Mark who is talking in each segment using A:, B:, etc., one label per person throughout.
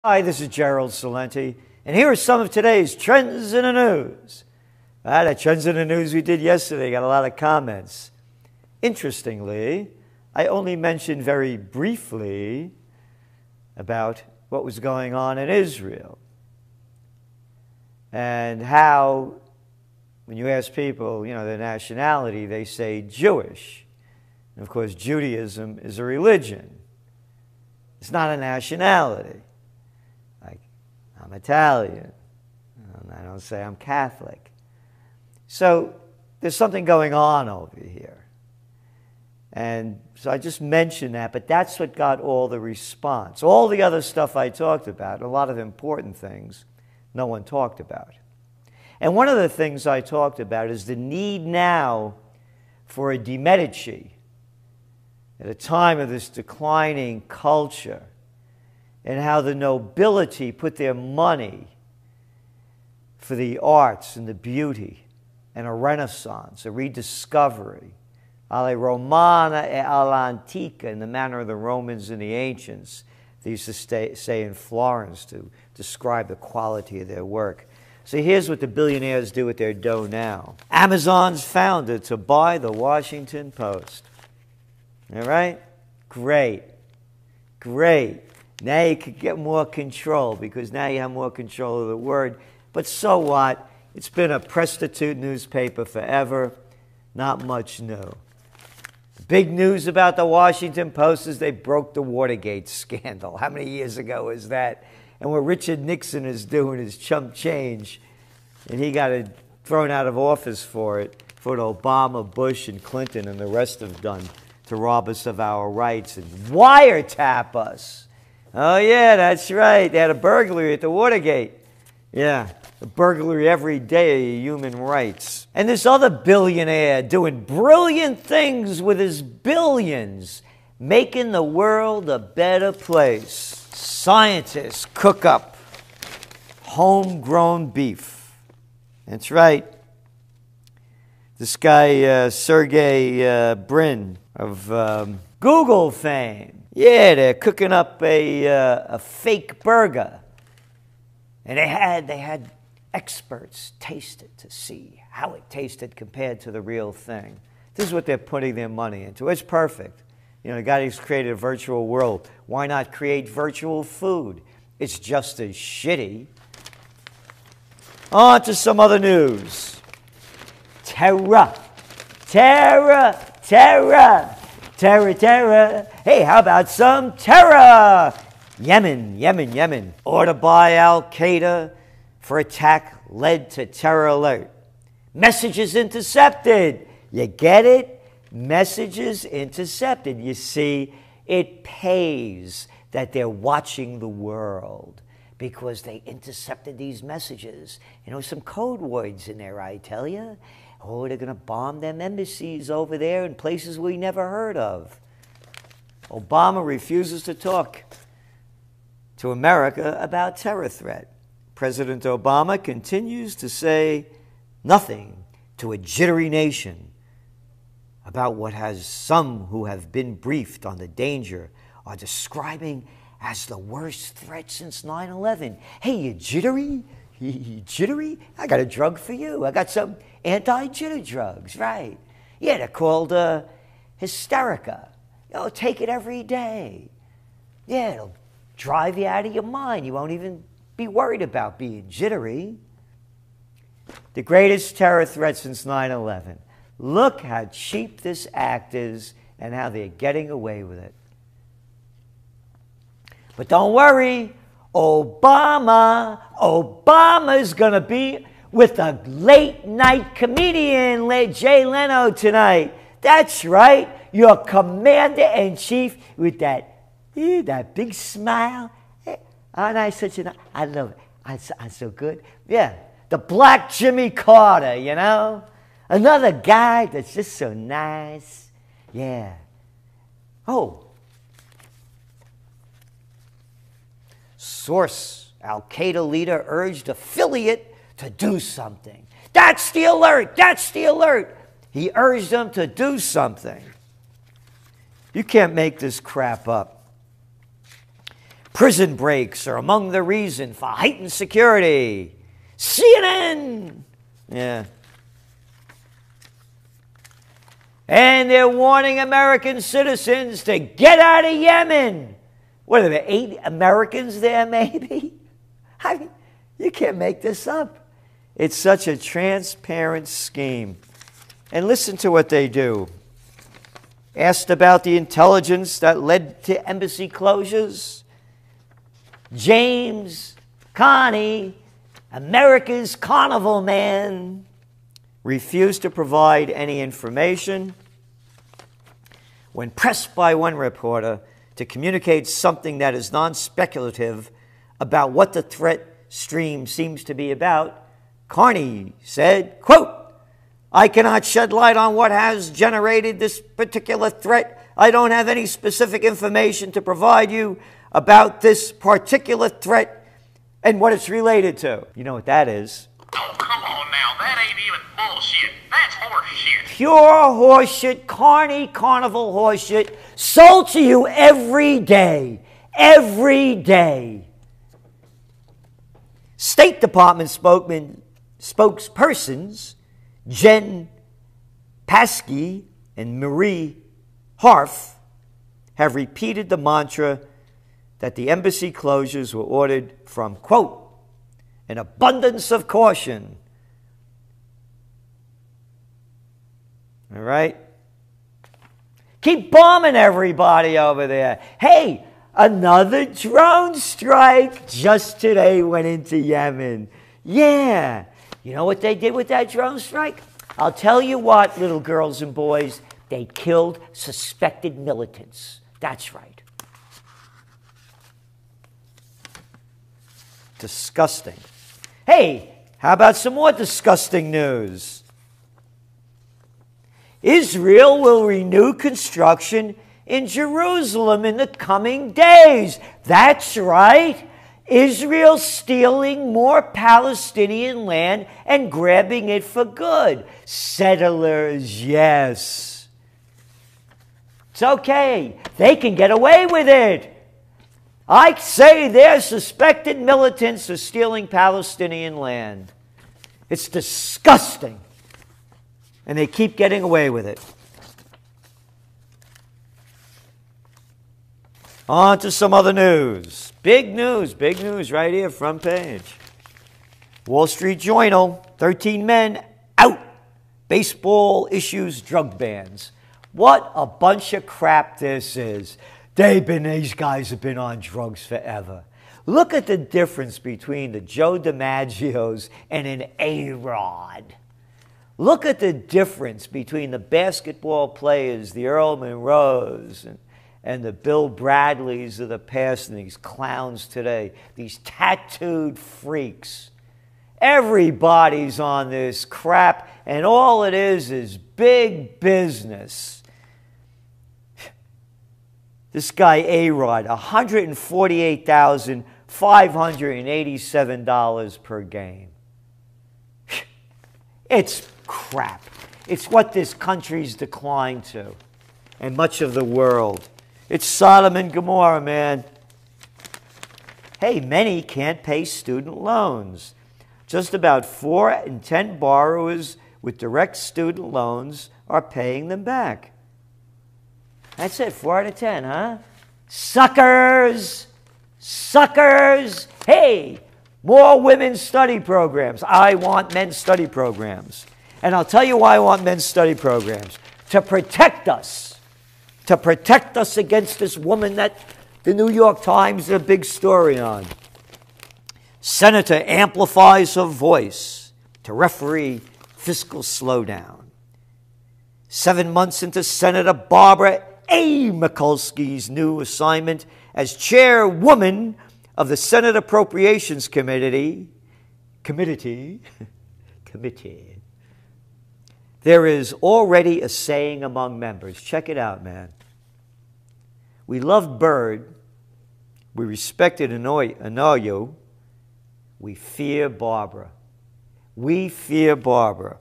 A: Hi, this is Gerald Celente, and here are some of today's trends in the news. The trends in the news we did yesterday got a lot of comments. Interestingly, I only mentioned very briefly about what was going on in Israel and how, when you ask people, their nationality, they say Jewish. And of course, Judaism is a religion. It's not a nationality. Like, I'm Italian. I don't say I'm Catholic. So there's something going on over here. And so I just mentioned that, but that's what got all the response. All the other stuff I talked about, a lot of important things, no one talked about. And one of the things I talked about is the need now for a de Medici at a time of this declining culture, and how the nobility put their money for the arts and the beauty and a renaissance, a rediscovery, alle Romana e all'antica, in the manner of the Romans and the ancients, they used to say in Florence to describe the quality of their work. So here's what the billionaires do with their dough now. Amazon's founder to buy the Washington Post. All right? Great. Great. Now you can get more control because now you have more control of the word. But so what? It's been a prostitute newspaper forever. Not much new. The big news about the Washington Post is they broke the Watergate scandal. How many years ago was that? And what Richard Nixon is doing is chump change. And he got thrown out of office for it, for what Obama, Bush, and Clinton and the rest have done to rob us of our rights and wiretap us. Oh, yeah, that's right. They had a burglary at the Watergate. Yeah, a burglary every day of human rights. And this other billionaire doing brilliant things with his billions, making the world a better place. Scientists cook up homegrown beef. That's right. This guy, Sergey Brin of Google fame. Yeah, they're cooking up a fake burger. And they had experts taste it to see how it tasted compared to the real thing. This is what they're putting their money into. It's perfect. The guy who's created a virtual world. Why not create virtual food? It's just as shitty. On to some other news. Terror. Terror. Terror. Terror, terror. Hey, how about some terror? Yemen. Order by Al-Qaeda for attack led to terror alert. Messages intercepted. You get it? Messages intercepted. You see, it pays that they're watching the world because they intercepted these messages. Some code words in there, I tell you. Oh, they're going to bomb them embassies over there in places we never heard of. Obama refuses to talk to America about terror threat. President Obama continues to say nothing to a jittery nation about what has some who have been briefed on the danger are describing as the worst threat since 9/11. Hey, you jittery? You jittery? I got a drug for you. I got some anti-jitter drugs, right? Yeah, they're called Hysterica. Take it every day. Yeah, it'll drive you out of your mind. You won't even be worried about being jittery. The greatest terror threat since 9/11. Look how cheap this act is and how they're getting away with it. But don't worry, Obama's going to be with a late-night comedian, Jay Leno, tonight. That's right, your commander-in-chief with that big smile. Aren't I such an... I love it. I'm so good. Yeah, the black Jimmy Carter, Another guy that's just so nice. Yeah. Oh. Source, Al-Qaeda leader urged affiliate to do something. That's the alert. That's the alert. He urged them to do something. You can't make this crap up. Prison breaks are among the reason for heightened security. CNN. Yeah. And they're warning American citizens to get out of Yemen. What are there, 8 Americans there maybe? I mean, you can't make this up. It's such a transparent scheme. And listen to what they do. Asked about the intelligence that led to embassy closures, James Connie, America's carnival man, refused to provide any information. When pressed by one reporter to communicate something that is non-speculative about what the threat stream seems to be about, Carney said, quote, "I cannot shed light on what has generated this particular threat. I don't have any specific information to provide you about this particular threat and what it's related to." You know what that is?
B: Oh, come on now. That ain't even bullshit. That's horseshit.
A: Pure horseshit, Carney carnival horseshit, sold to you every day. Every day. State Department spokespersons Jen Psaki and Marie Harf have repeated the mantra that the embassy closures were ordered from, quote, "an abundance of caution." All right? Keep bombing everybody over there. Hey, another drone strike just today went into Yemen. Yeah. You know what they did with that drone strike? I'll tell you what, little girls and boys, they killed suspected militants. That's right. Disgusting. Hey, how about some more disgusting news? Israel will renew construction in Jerusalem in the coming days. That's right. Israel stealing more Palestinian land and grabbing it for good. Settlers, yes. It's okay. They can get away with it. I say their suspected militants are stealing Palestinian land. It's disgusting. And they keep getting away with it. On to some other news. Big news right here, front page. Wall Street Journal, 13 men out. Baseball issues drug bans. What a bunch of crap this is. These guys have been on drugs forever. Look at the difference between the Joe DiMaggios and an A-Rod. Look at the difference between the basketball players, the Earl Monroes, and the Bill Bradleys of the past, and these clowns today, these tattooed freaks. Everybody's on this crap, and all it is big business. This guy A-Rod, $148,587 per game. It's crap. It's what this country's declined to, and much of the world. It's Sodom and Gomorrah, man. Hey, many can't pay student loans. Just about 4 in 10 borrowers with direct student loans are paying them back. That's it, 4 out of 10, huh? Suckers! Suckers! Hey, more women's study programs. I want men's study programs. And I'll tell you why I want men's study programs. To protect us. To protect us against this woman that the New York Times did a big story on. Senator amplifies her voice to referee fiscal slowdown. 7 months into Senator Barbara A. Mikulski's new assignment as chairwoman of the Senate Appropriations Committee, there is already a saying among members. Check it out, man. We love Bird. We respected Anoyo. We fear Barbara. We fear Barbara.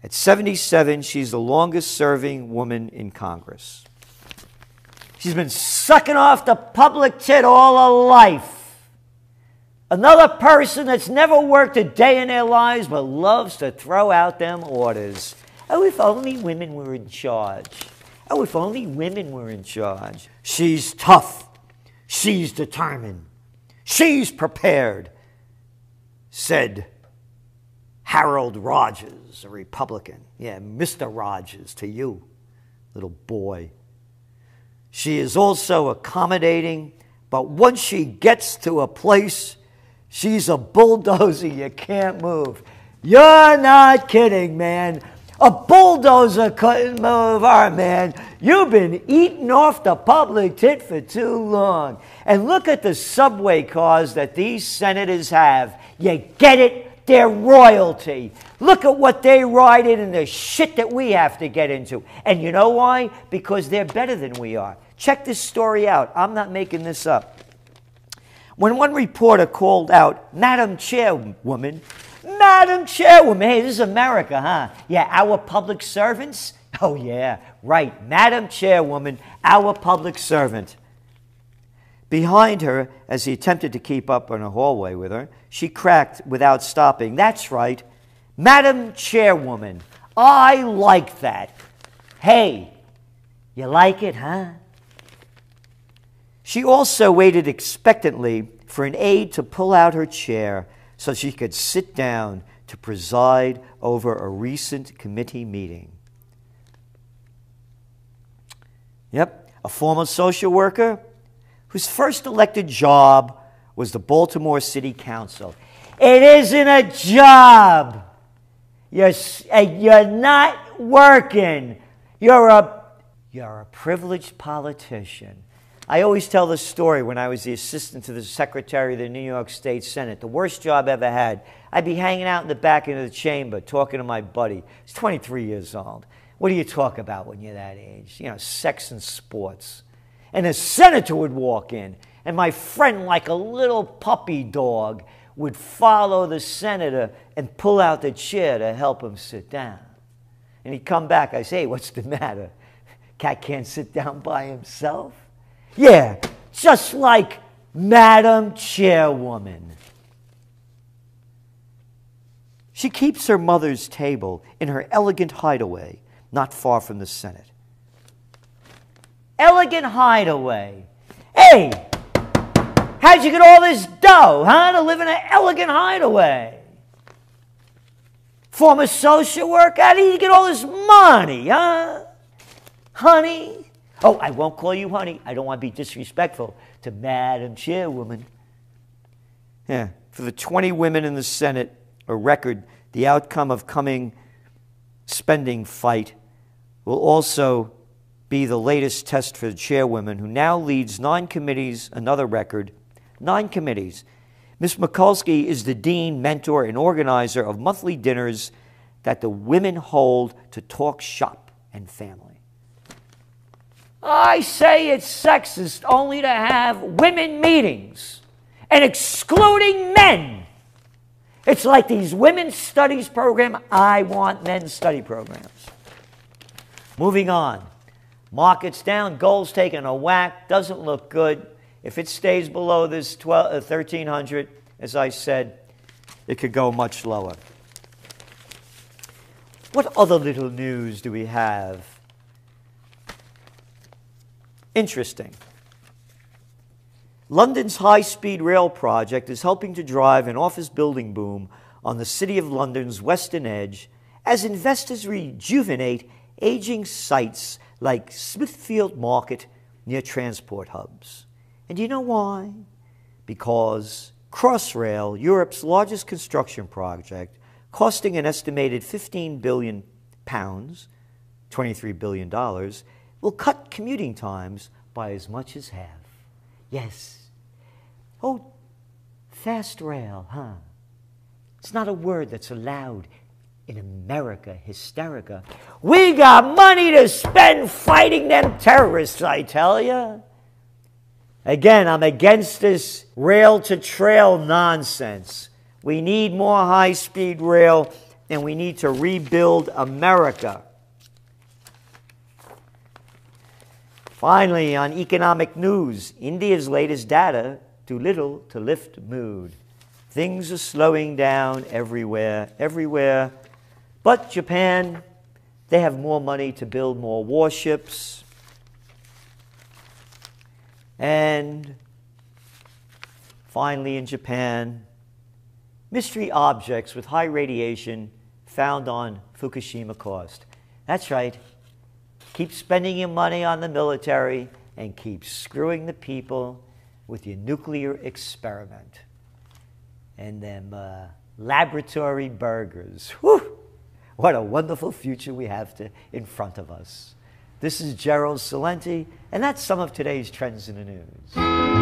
A: At 77, she's the longest-serving woman in Congress. She's been sucking off the public tit all her life. Another person that's never worked a day in their lives but loves to throw out them orders. Oh, if only women were in charge. Oh, if only women were in charge. She's tough. She's determined. She's prepared, said Harold Rogers, a Republican. Yeah, Mr. Rogers to you, little boy. She is also accommodating, but once she gets to a place, she's a bulldozer you can't move. You're not kidding, man. A bulldozer couldn't move her, man. You've been eating off the public tit for too long. And look at the subway cars that these senators have. You get it? They're royalty. Look at what they ride in and the shit that we have to get into. And you know why? Because they're better than we are. Check this story out. I'm not making this up. When one reporter called out, Madam Chairwoman, Madam Chairwoman, hey, this is America, huh? Yeah, our public servants? Oh, yeah, right, Madam Chairwoman, our public servant. Behind her, as he attempted to keep up in a hallway with her, she cracked without stopping. That's right, Madam Chairwoman, I like that. Hey, you like it, huh? She also waited expectantly for an aide to pull out her chair so she could sit down to preside over a recent committee meeting. Yep, a former social worker whose first elected job was the Baltimore City Council. It isn't a job. You're not working. You're a privileged politician. I always tell this story when I was the assistant to the secretary of the New York State Senate. The worst job I ever had. I'd be hanging out in the back of the chamber talking to my buddy. He's 23 years old. What do you talk about when you're that age? You know, sex and sports. And a senator would walk in, and my friend, like a little puppy dog, would follow the senator and pull out the chair to help him sit down. And he'd come back. I say, hey, what's the matter? Cat can't sit down by himself? Yeah, just like Madam Chairwoman. She keeps her mother's table in her elegant hideaway, not far from the Senate. Elegant hideaway. Hey, how'd you get all this dough, huh, to live in an elegant hideaway? Former social worker, how did you get all this money, huh? Honey? Oh, I won't call you honey. I don't want to be disrespectful to Madam Chairwoman. Yeah, for the 20 women in the Senate, a record, the outcome of coming spending fight will also be the latest test for the chairwoman, who now leads 9 committees, another record, 9 committees. Ms. Mikulski is the dean, mentor, and organizer of monthly dinners that the women hold to talk shop and family. I say it's sexist only to have women meetings and excluding men. It's like these women's studies program. I want men's study programs. Moving on. Markets down, gold's taking a whack, doesn't look good. If it stays below this 1,300, as I said, it could go much lower. What other little news do we have? Interesting. London's high-speed rail project is helping to drive an office building boom on the City of London's western edge as investors rejuvenate aging sites like Smithfield Market near transport hubs. And do you know why? Because Crossrail, Europe's largest construction project, costing an estimated £15 billion, $23 billion, will cut commuting times by as much as half. Yes. Oh, fast rail, huh? It's not a word that's allowed in America, hysterica. We got money to spend fighting them terrorists, I tell you. Again, I'm against this rail-to-trail nonsense. We need more high-speed rail, and we need to rebuild America. Finally, on economic news, India's latest data do little to lift mood. Things are slowing down everywhere. But Japan, they have more money to build more warships. And finally, in Japan, mystery objects with high radiation found on Fukushima coast. That's right. Keep spending your money on the military and keep screwing the people with your nuclear experiment and them laboratory burgers. Whew! What a wonderful future we have in front of us. This is Gerald Celente, and that's some of today's trends in the news.